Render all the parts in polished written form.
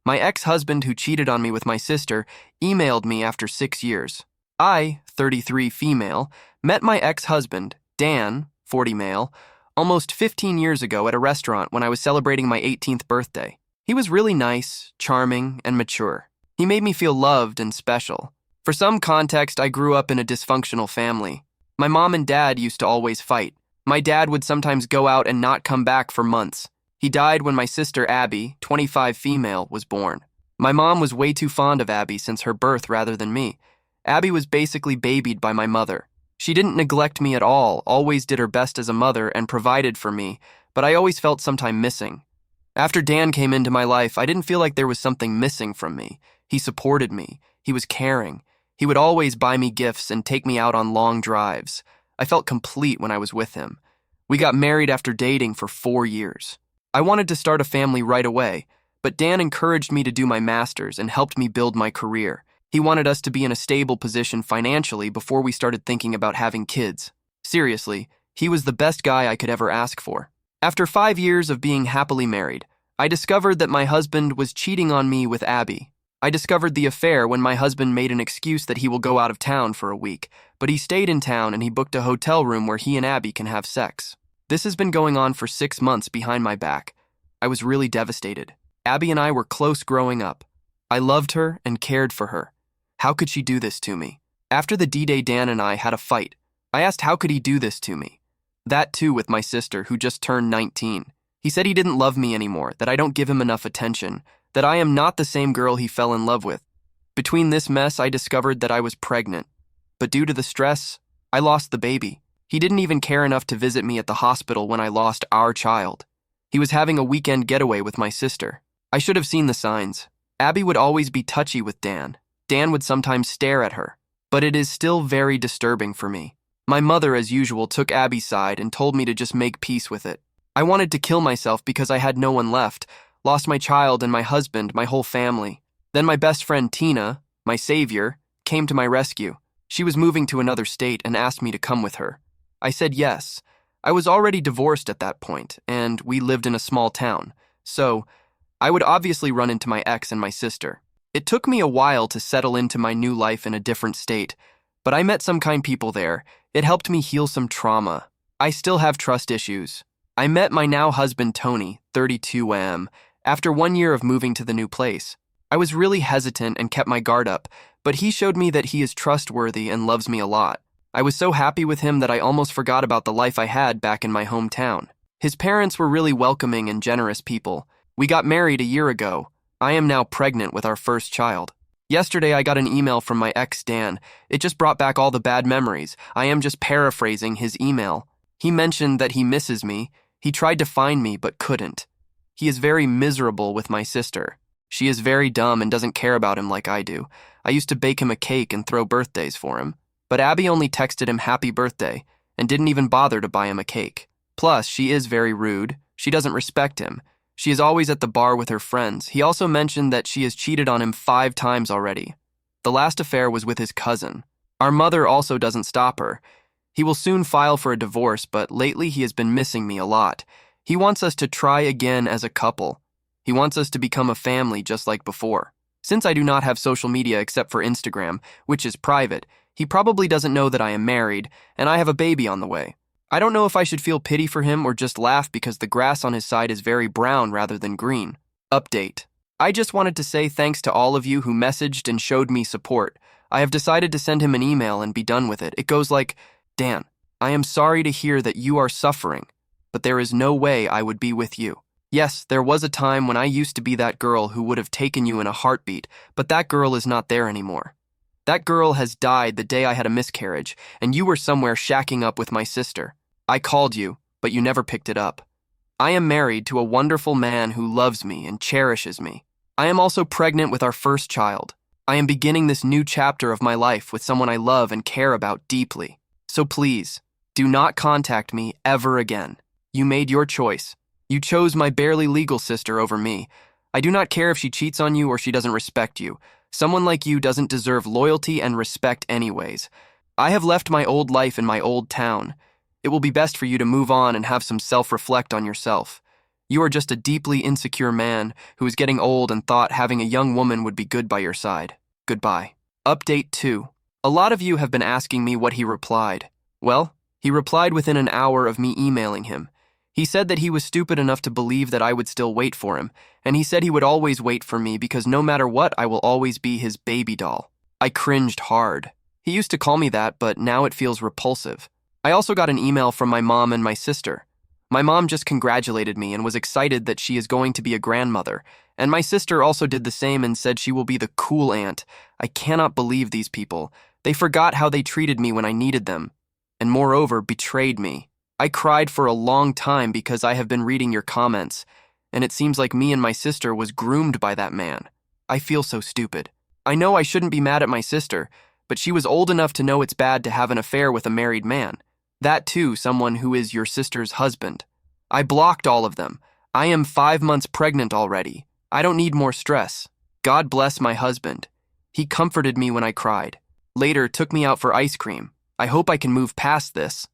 My ex-husband who cheated on me with my sister emailed me after 6 years. I, 33 female, met my ex-husband, Dan, 40 male, almost 15 years ago at a restaurant when I was celebrating my 18th birthday. He was really nice, charming, and mature. He made me feel loved and special. For some context, I grew up in a dysfunctional family. My mom and dad used to always fight. My dad would sometimes go out and not come back for months. He died when my sister Abby, 25 female, was born. My mom was way too fond of Abby since her birth rather than me. Abby was basically babied by my mother. She didn't neglect me at all, always did her best as a mother and provided for me, but I always felt sometime missing. After Dan came into my life, I didn't feel like there was something missing from me. He supported me. He was caring. He would always buy me gifts and take me out on long drives. I felt complete when I was with him. We got married after dating for 4 years. I wanted to start a family right away, but Dan encouraged me to do my master's and helped me build my career. He wanted us to be in a stable position financially before we started thinking about having kids. Seriously, he was the best guy I could ever ask for. After 5 years of being happily married, I discovered that my husband was cheating on me with Abby. I discovered the affair when my husband made an excuse that he will go out of town for a week, but he stayed in town and he booked a hotel room where he and Abby can have sex. This has been going on for 6 months behind my back. I was really devastated. Abby and I were close growing up. I loved her and cared for her. How could she do this to me? After the D-Day, Dan and I had a fight. I asked how could he do this to me? That too with my sister, who just turned 19. He said he didn't love me anymore, that I don't give him enough attention, that I am not the same girl he fell in love with. Between this mess, I discovered that I was pregnant. But due to the stress, I lost the baby. He didn't even care enough to visit me at the hospital when I lost our child. He was having a weekend getaway with my sister. I should have seen the signs. Abby would always be touchy with Dan. Dan would sometimes stare at her. But it is still very disturbing for me. My mother, as usual, took Abby's side and told me to just make peace with it. I wanted to kill myself because I had no one left. Lost my child and my husband, my whole family. Then my best friend Tina, my savior, came to my rescue. She was moving to another state and asked me to come with her. I said yes. I was already divorced at that point, and we lived in a small town, so I would obviously run into my ex and my sister. It took me a while to settle into my new life in a different state, but I met some kind people there. It helped me heal some trauma. I still have trust issues. I met my now husband Tony, 32 am, after 1 year of moving to the new place. I was really hesitant and kept my guard up, but he showed me that he is trustworthy and loves me a lot. I was so happy with him that I almost forgot about the life I had back in my hometown. His parents were really welcoming and generous people. We got married a year ago. I am now pregnant with our first child. Yesterday I got an email from my ex Dan. It just brought back all the bad memories. I am just paraphrasing his email. He mentioned that he misses me. He tried to find me but couldn't. He is very miserable with my sister. She is very dumb and doesn't care about him like I do. I used to bake him a cake and throw birthdays for him. But Abby only texted him happy birthday and didn't even bother to buy him a cake. Plus, she is very rude. She doesn't respect him. She is always at the bar with her friends. He also mentioned that she has cheated on him 5 times already. The last affair was with his cousin. Our mother also doesn't stop her. He will soon file for a divorce, but lately he has been missing me a lot. He wants us to try again as a couple. He wants us to become a family just like before. Since I do not have social media except for Instagram, which is private, he probably doesn't know that I am married, and I have a baby on the way. I don't know if I should feel pity for him or just laugh because the grass on his side is very brown rather than green. Update. I just wanted to say thanks to all of you who messaged and showed me support. I have decided to send him an email and be done with it. It goes like, Dan, I am sorry to hear that you are suffering, but there is no way I would be with you. Yes, there was a time when I used to be that girl who would have taken you in a heartbeat, but that girl is not there anymore. That girl has died the day I had a miscarriage, and you were somewhere shacking up with my sister. I called you, but you never picked it up. I am married to a wonderful man who loves me and cherishes me. I am also pregnant with our first child. I am beginning this new chapter of my life with someone I love and care about deeply. So please, do not contact me ever again. You made your choice. You chose my barely legal sister over me. I do not care if she cheats on you or she doesn't respect you. Someone like you doesn't deserve loyalty and respect anyways. I have left my old life in my old town. It will be best for you to move on and have some self-reflect on yourself. You are just a deeply insecure man who is getting old and thought having a young woman would be good by your side. Goodbye. Update 2. A lot of you have been asking me what he replied. Well, he replied within an hour of me emailing him. He said that he was stupid enough to believe that I would still wait for him, and he said he would always wait for me because no matter what, I will always be his baby doll. I cringed hard. He used to call me that, but now it feels repulsive. I also got an email from my mom and my sister. My mom just congratulated me and was excited that she is going to be a grandmother, and my sister also did the same and said she will be the cool aunt. I cannot believe these people. They forgot how they treated me when I needed them, and moreover, betrayed me. I cried for a long time because I have been reading your comments, and it seems like me and my sister was groomed by that man. I feel so stupid. I know I shouldn't be mad at my sister, but she was old enough to know it's bad to have an affair with a married man. That too, someone who is your sister's husband. I blocked all of them. I am 5 months pregnant already. I don't need more stress. God bless my husband. He comforted me when I cried. Later, took me out for ice cream. I hope I can move past this.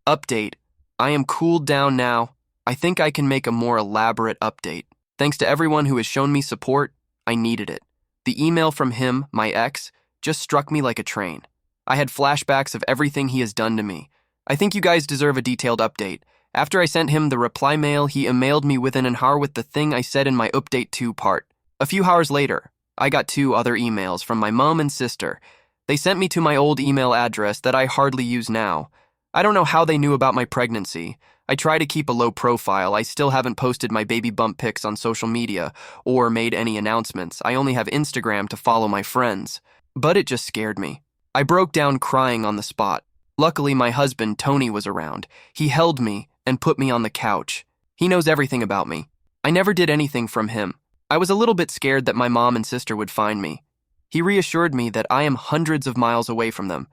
Update. I am cooled down now. I think I can make a more elaborate update. Thanks to everyone who has shown me support, I needed it. The email from him, my ex, just struck me like a train. I had flashbacks of everything he has done to me. I think you guys deserve a detailed update. After I sent him the reply mail, he emailed me within an hour with the thing I said in my update 2 part. A few hours later, I got 2 other emails from my mom and sister. They sent me to my old email address that I hardly use now. I don't know how they knew about my pregnancy. I try to keep a low profile. I still haven't posted my baby bump pics on social media or made any announcements. I only have Instagram to follow my friends. But it just scared me. I broke down crying on the spot. Luckily, my husband, Tony, was around. He held me and put me on the couch. He knows everything about me. I never did anything from him. I was a little bit scared that my mom and sister would find me. He reassured me that I am hundreds of miles away from them.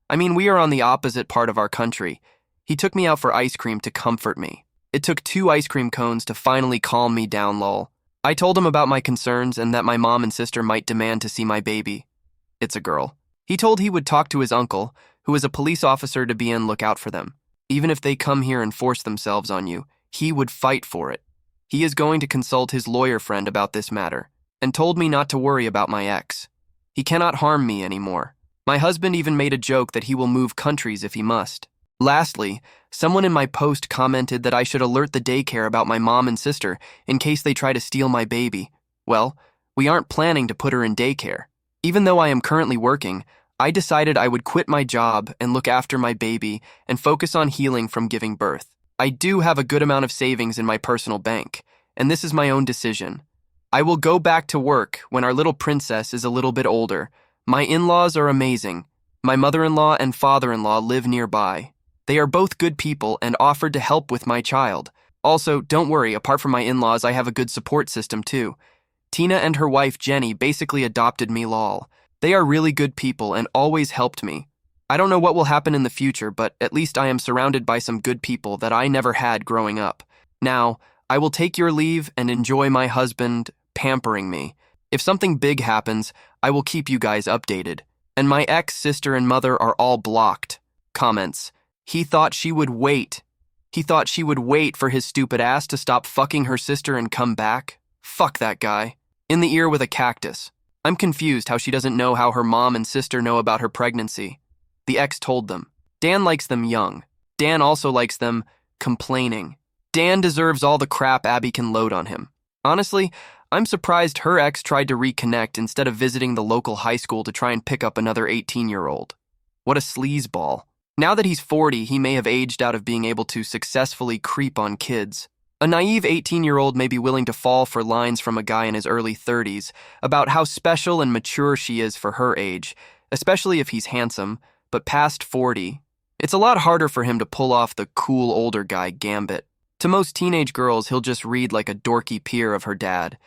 I mean, we are on the opposite part of our country. He took me out for ice cream to comfort me. It took 2 ice cream cones to finally calm me down, lol. I told him about my concerns and that my mom and sister might demand to see my baby. It's a girl. He told he would talk to his uncle, who is a police officer, to be on lookout for them. Even if they come here and force themselves on you, he would fight for it. He is going to consult his lawyer friend about this matter, and told me not to worry about my ex. He cannot harm me anymore. My husband even made a joke that he will move countries if he must. Lastly, someone in my post commented that I should alert the daycare about my mom and sister in case they try to steal my baby. Well, we aren't planning to put her in daycare. Even though I am currently working, I decided I would quit my job and look after my baby and focus on healing from giving birth. I do have a good amount of savings in my personal bank, and this is my own decision. I will go back to work when our little princess is a little bit older. My in-laws are amazing. My mother-in-law and father-in-law live nearby. They are both good people and offered to help with my child. Also, don't worry, apart from my in-laws, I have a good support system too. Tina and her wife Jenny basically adopted me, lol. They are really good people and always helped me. I don't know what will happen in the future, but at least I am surrounded by some good people that I never had growing up. Now, I will take your leave and enjoy my husband pampering me. If something big happens, I will keep you guys updated. And my ex, sister, and mother are all blocked. Comments. He thought she would wait. He thought she would wait for his stupid ass to stop fucking her sister and come back. Fuck that guy. In the ear with a cactus. I'm confused how she doesn't know how her mom and sister know about her pregnancy. The ex told them. Dan likes them young. Dan also likes them complaining. Dan deserves all the crap Abby can load on him. Honestly, I'm surprised her ex tried to reconnect instead of visiting the local high school to try and pick up another 18-year-old. What a sleazeball. Now that he's 40, he may have aged out of being able to successfully creep on kids. A naive 18-year-old may be willing to fall for lines from a guy in his early 30s about how special and mature she is for her age, especially if he's handsome, but past 40, it's a lot harder for him to pull off the cool older guy gambit. To most teenage girls, he'll just read like a dorky peer of her dad.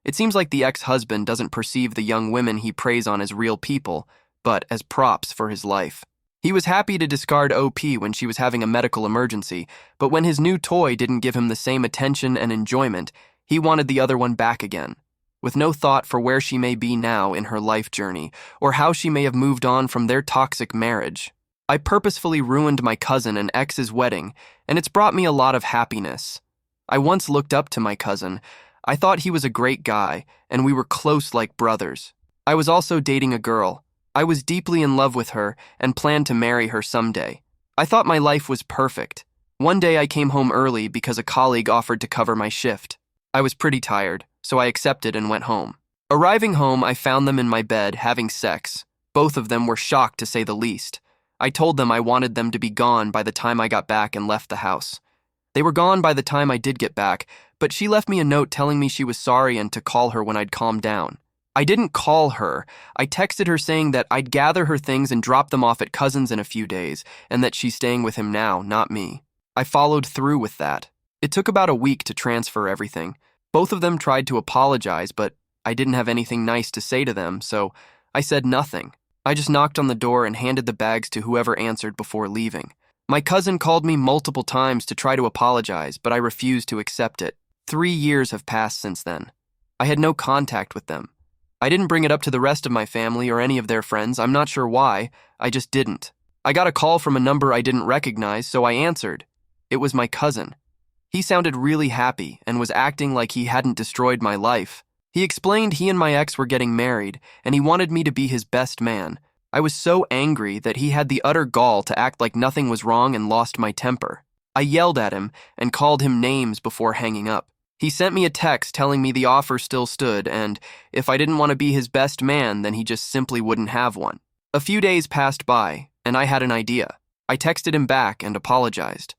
It seems like the ex-husband doesn't perceive the young women he preys on as real people, but as props for his life. He was happy to discard OP when she was having a medical emergency, but when his new toy didn't give him the same attention and enjoyment, he wanted the other one back again. With no thought for where she may be now in her life journey, or how she may have moved on from their toxic marriage. I purposefully ruined my cousin and ex's wedding, and it's brought me a lot of happiness. I once looked up to my cousin. I thought he was a great guy, and we were close like brothers. I was also dating a girl. I was deeply in love with her and planned to marry her someday. I thought my life was perfect. One day I came home early because a colleague offered to cover my shift. I was pretty tired, so I accepted and went home. Arriving home, I found them in my bed having sex. Both of them were shocked, to say the least. I told them I wanted them to be gone by the time I got back and left the house. They were gone by the time I did get back, but she left me a note telling me she was sorry and to call her when I'd calmed down. I didn't call her. I texted her saying that I'd gather her things and drop them off at Cousin's in a few days, and that she's staying with him now, not me. I followed through with that. It took about a week to transfer everything. Both of them tried to apologize, but I didn't have anything nice to say to them, so I said nothing. I just knocked on the door and handed the bags to whoever answered before leaving. My cousin called me multiple times to try to apologize, but I refused to accept it. 3 years have passed since then. I had no contact with them. I didn't bring it up to the rest of my family or any of their friends. I'm not sure why. I just didn't. I got a call from a number I didn't recognize, so I answered. It was my cousin. He sounded really happy and was acting like he hadn't destroyed my life. He explained he and my ex were getting married, and he wanted me to be his best man. I was so angry that he had the utter gall to act like nothing was wrong and lost my temper. I yelled at him and called him names before hanging up. He sent me a text telling me the offer still stood, and if I didn't want to be his best man, then he just simply wouldn't have one. A few days passed by, and I had an idea. I texted him back and apologized.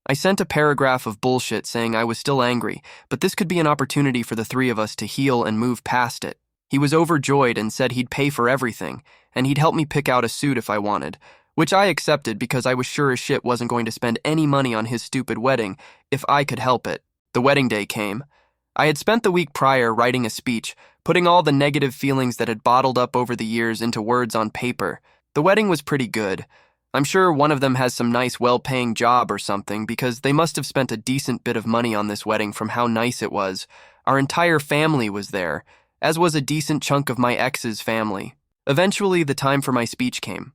I sent a paragraph of bullshit saying I was still angry, but this could be an opportunity for the three of us to heal and move past it. He was overjoyed and said he'd pay for everything, and he'd help me pick out a suit if I wanted, which I accepted because I was sure as shit wasn't going to spend any money on his stupid wedding if I could help it. The wedding day came. I had spent the week prior writing a speech, putting all the negative feelings that had bottled up over the years into words on paper. The wedding was pretty good. I'm sure one of them has some nice, well-paying job or something because they must have spent a decent bit of money on this wedding from how nice it was. Our entire family was there, as was a decent chunk of my ex's family. Eventually, the time for my speech came.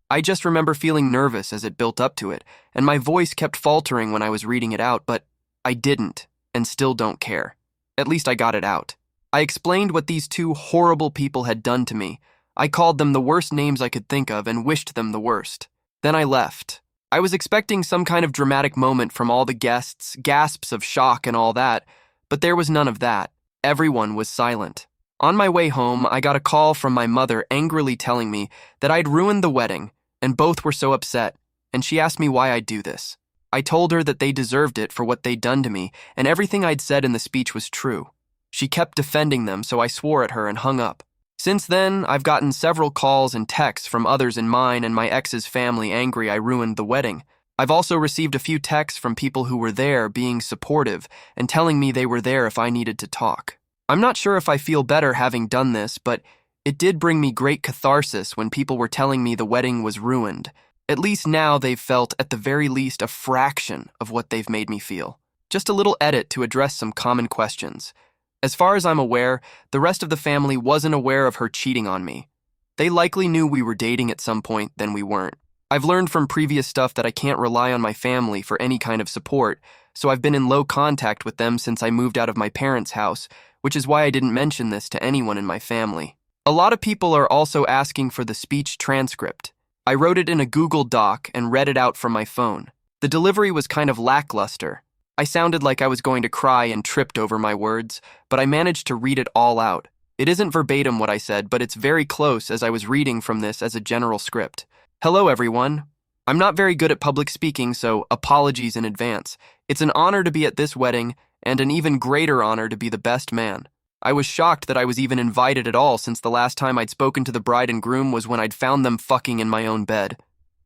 I just remember feeling nervous as it built up to it, and my voice kept faltering when I was reading it out, but I didn't, and still don't care. At least I got it out. I explained what these two horrible people had done to me. I called them the worst names I could think of and wished them the worst. Then I left. I was expecting some kind of dramatic moment from all the guests, gasps of shock and all that, but there was none of that. Everyone was silent. On my way home, I got a call from my mother angrily telling me that I'd ruined the wedding, and both were so upset, and she asked me why I'd do this. I told her that they deserved it for what they'd done to me, and everything I'd said in the speech was true. She kept defending them, so I swore at her and hung up. Since then, I've gotten several calls and texts from others in mine and my ex's family angry I ruined the wedding. I've also received a few texts from people who were there being supportive and telling me they were there if I needed to talk. I'm not sure if I feel better having done this, but it did bring me great catharsis when people were telling me the wedding was ruined. At least now they've felt, at the very least, a fraction of what they've made me feel. Just a little edit to address some common questions. As far as I'm aware, the rest of the family wasn't aware of her cheating on me. They likely knew we were dating at some point, then we weren't. I've learned from previous stuff that I can't rely on my family for any kind of support, so I've been in low contact with them since I moved out of my parents' house, which is why I didn't mention this to anyone in my family. A lot of people are also asking for the speech transcript. I wrote it in a Google Doc and read it out from my phone. The delivery was kind of lackluster. I sounded like I was going to cry and tripped over my words, but I managed to read it all out. It isn't verbatim what I said, but it's very close as I was reading from this as a general script. Hello, everyone. I'm not very good at public speaking, so apologies in advance. It's an honor to be at this wedding, and an even greater honor to be the best man. I was shocked that I was even invited at all since the last time I'd spoken to the bride and groom was when I'd found them fucking in my own bed.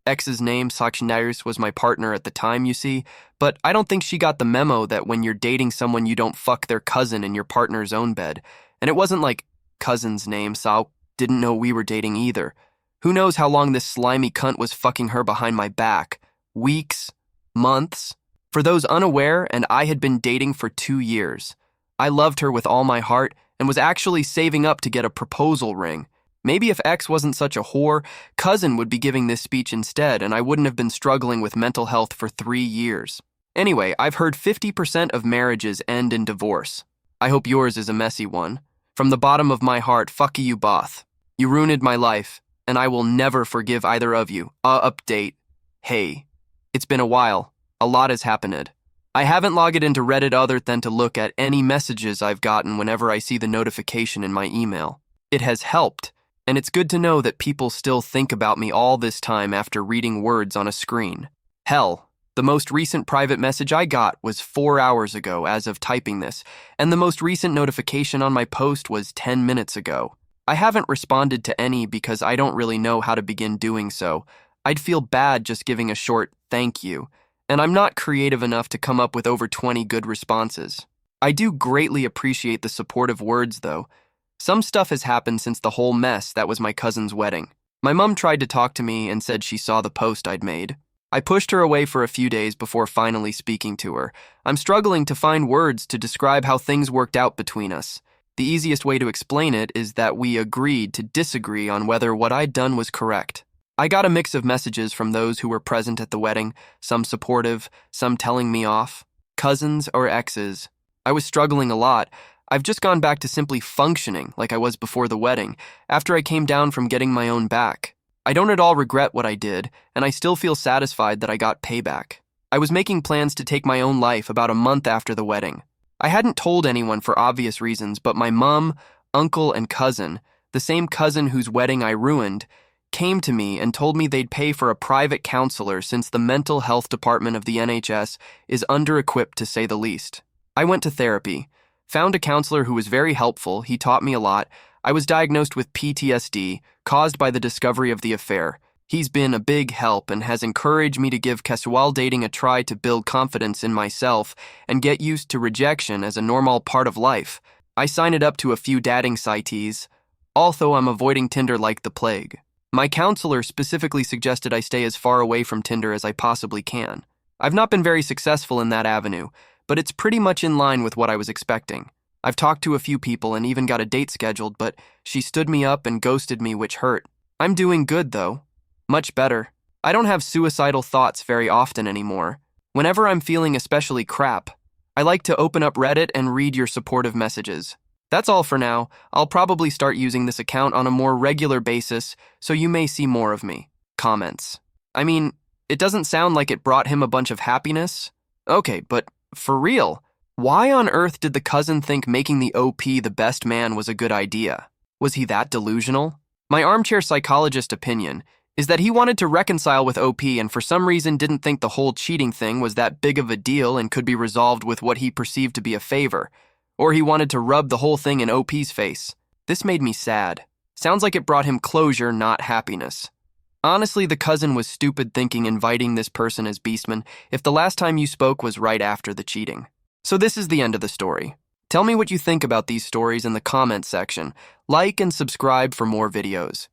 Ex's name, Sakshnaris, was my partner at the time, you see, but I don't think she got the memo that when you're dating someone you don't fuck their cousin in your partner's own bed. And it wasn't like cousin's name, Sao didn't know we were dating either. Who knows how long this slimy cunt was fucking her behind my back? Weeks? Months? For those unaware, and I had been dating for 2 years. I loved her with all my heart and was actually saving up to get a proposal ring. Maybe if X wasn't such a whore, Cousin would be giving this speech instead, and I wouldn't have been struggling with mental health for 3 years. Anyway, I've heard 50% of marriages end in divorce. I hope yours is a messy one. From the bottom of my heart, fuck you both. You ruined my life, and I will never forgive either of you. Update. Hey. It's been a while. A lot has happened. I haven't logged into Reddit other than to look at any messages I've gotten whenever I see the notification in my email. It has helped, and it's good to know that people still think about me all this time after reading words on a screen. Hell, the most recent private message I got was 4 hours ago as of typing this, and the most recent notification on my post was 10 minutes ago. I haven't responded to any because I don't really know how to begin doing so. I'd feel bad just giving a short thank you, and I'm not creative enough to come up with over 20 good responses. I do greatly appreciate the supportive words, though. Some stuff has happened since the whole mess that was my cousin's wedding. My mom tried to talk to me and said she saw the post I'd made. I pushed her away for a few days before finally speaking to her. I'm struggling to find words to describe how things worked out between us. The easiest way to explain it is that we agreed to disagree on whether what I'd done was correct. I got a mix of messages from those who were present at the wedding, some supportive, some telling me off, cousins or exes. I was struggling a lot. I've just gone back to simply functioning like I was before the wedding, after I came down from getting my own back. I don't at all regret what I did, and I still feel satisfied that I got payback. I was making plans to take my own life about a month after the wedding. I hadn't told anyone for obvious reasons, but my mom, uncle, and cousin, the same cousin whose wedding I ruined, came to me and told me they'd pay for a private counselor since the mental health department of the NHS is under-equipped to say the least. I went to therapy, found a counselor who was very helpful. He taught me a lot. I was diagnosed with PTSD caused by the discovery of the affair. He's been a big help and has encouraged me to give casual dating a try to build confidence in myself and get used to rejection as a normal part of life. I signed up to a few dating sites, although I'm avoiding Tinder like the plague. My counselor specifically suggested I stay as far away from Tinder as I possibly can. I've not been very successful in that avenue, but it's pretty much in line with what I was expecting. I've talked to a few people and even got a date scheduled, but she stood me up and ghosted me, which hurt. I'm doing good, though. Much better. I don't have suicidal thoughts very often anymore. Whenever I'm feeling especially crap, I like to open up Reddit and read your supportive messages. That's all for now. I'll probably start using this account on a more regular basis, so you may see more of me. Comments. I mean, it doesn't sound like it brought him a bunch of happiness. Okay, but for real, why on earth did the cousin think making the OP the best man was a good idea? Was he that delusional? My armchair psychologist opinion is that he wanted to reconcile with OP and for some reason didn't think the whole cheating thing was that big of a deal and could be resolved with what he perceived to be a favor. Or he wanted to rub the whole thing in OP's face. This made me sad. Sounds like it brought him closure, not happiness. Honestly, the cousin was stupid thinking inviting this person as Beastman if the last time you spoke was right after the cheating. So this is the end of the story. Tell me what you think about these stories in the comments section. Like and subscribe for more videos.